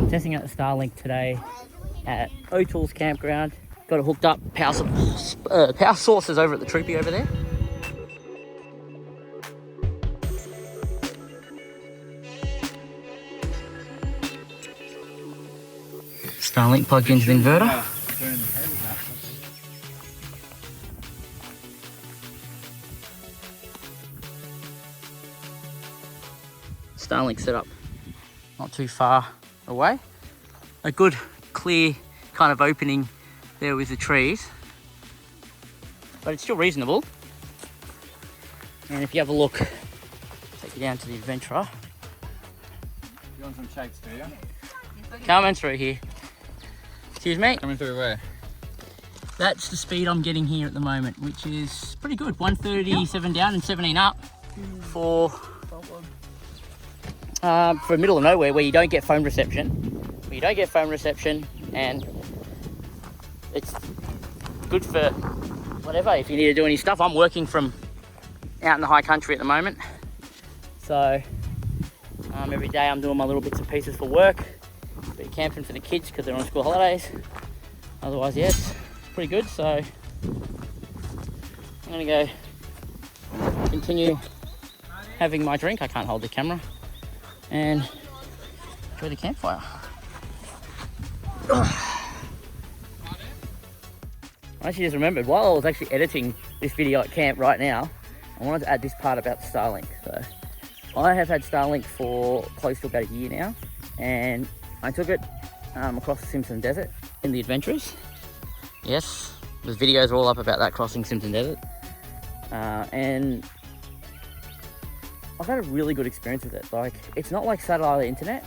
Testing out the Starlink today at O'Toole's campground. Got it hooked up, power sources over at the Troopy over there. Starlink plugged into the inverter. Starlink set up not too far away. A good clear kind of opening there with the trees, but it's still reasonable. And if you have a look, take you down to the adventurer. You want some shakes, do you? Coming through here. Excuse me? Coming through where? That's the speed I'm getting here at the moment, which is pretty good. 137 down and 17 up for middle of nowhere where you don't get phone reception. And it's good for whatever, if you need to do any stuff. I'm working from out in the high country at the moment. So every day I'm doing my little bits and pieces for work. A bit of camping for the kids because they're on school holidays. Otherwise, yeah, it's pretty good. So I'm gonna go continue having my drink. I can't hold the camera. And enjoy the campfire. I actually just remembered, while I was actually editing this video at camp right now, I wanted to add this part about Starlink. So I have had Starlink for close to about a year now, and I took it across the Simpson Desert in the adventures. Yes, the videos are all up about that, crossing Simpson Desert. And I've had a really good experience with it. Like, it's not like satellite internet.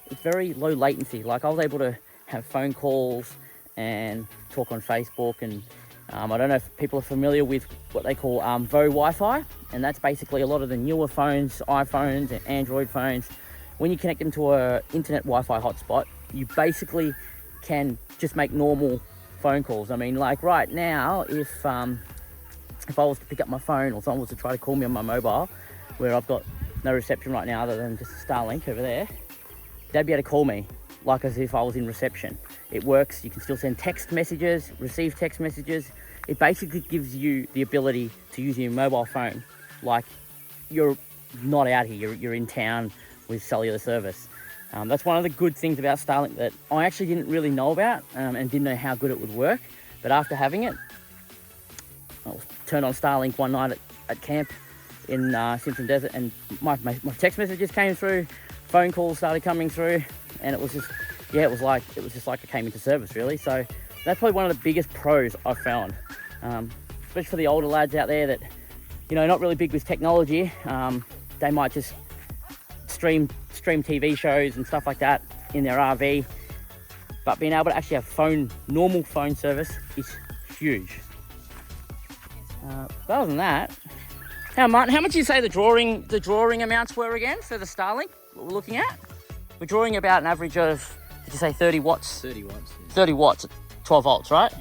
It's very low latency. Like, I was able to have phone calls and talk on Facebook, and I don't know if people are familiar with what they call VO Wi-Fi, and that's basically a lot of the newer phones, iPhones and Android phones. When you connect them to a internet Wi-Fi hotspot, you basically can just make normal phone calls. I mean, like right now, if I was to pick up my phone or someone was to try to call me on my mobile, where I've got no reception right now other than just a Starlink over there, they'd be able to call me like as if I was in reception. It works. You can still send text messages, receive text messages. It basically gives you the ability to use your mobile phone like you're not out here, you're in town with cellular service. That's one of the good things about Starlink that I actually didn't really know about and didn't know how good it would work. But after having it, I turned on Starlink one night at camp in Simpson Desert, and my text messages came through, phone calls started coming through, and it was just, yeah, it was just like it came into service, really. So that's probably one of the biggest pros I've found, especially for the older lads out there that, you know, not really big with technology. They might just stream TV shows and stuff like that in their RV, but being able to actually have normal phone service is huge. But other than that, Martin, how much did you say the drawing amounts were again for the Starlink what we're looking at? We're drawing about an average of, did you say 30 watts? 30 watts. Yeah. 30 watts at 12 volts, right?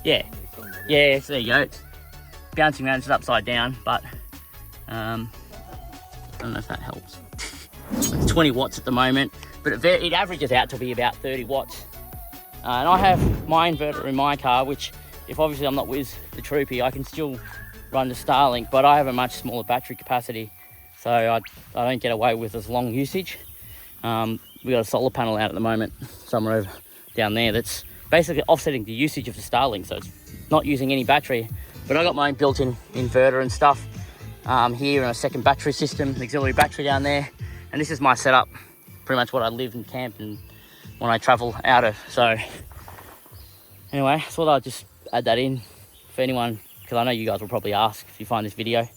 Yeah. Yeah, so there you go. It's bouncing around, it's upside down, but I don't know if that helps. It's 20 watts at the moment, but it averages out to be about 30 watts. And I have my inverter in my car, which, if obviously I'm not with the Troopy, I can still run the Starlink, but I have a much smaller battery capacity, so I don't get away with as long usage. We got a solar panel out at the moment somewhere over down there that's basically offsetting the usage of the Starlink, so it's not using any battery. But I got my own built-in inverter and stuff here, and a second battery system, an auxiliary battery down there, and this is my setup, pretty much what I live and camp and when I travel out of. So anyway, I thought I'd just add that in for anyone, because I know you guys will probably ask if you find this video.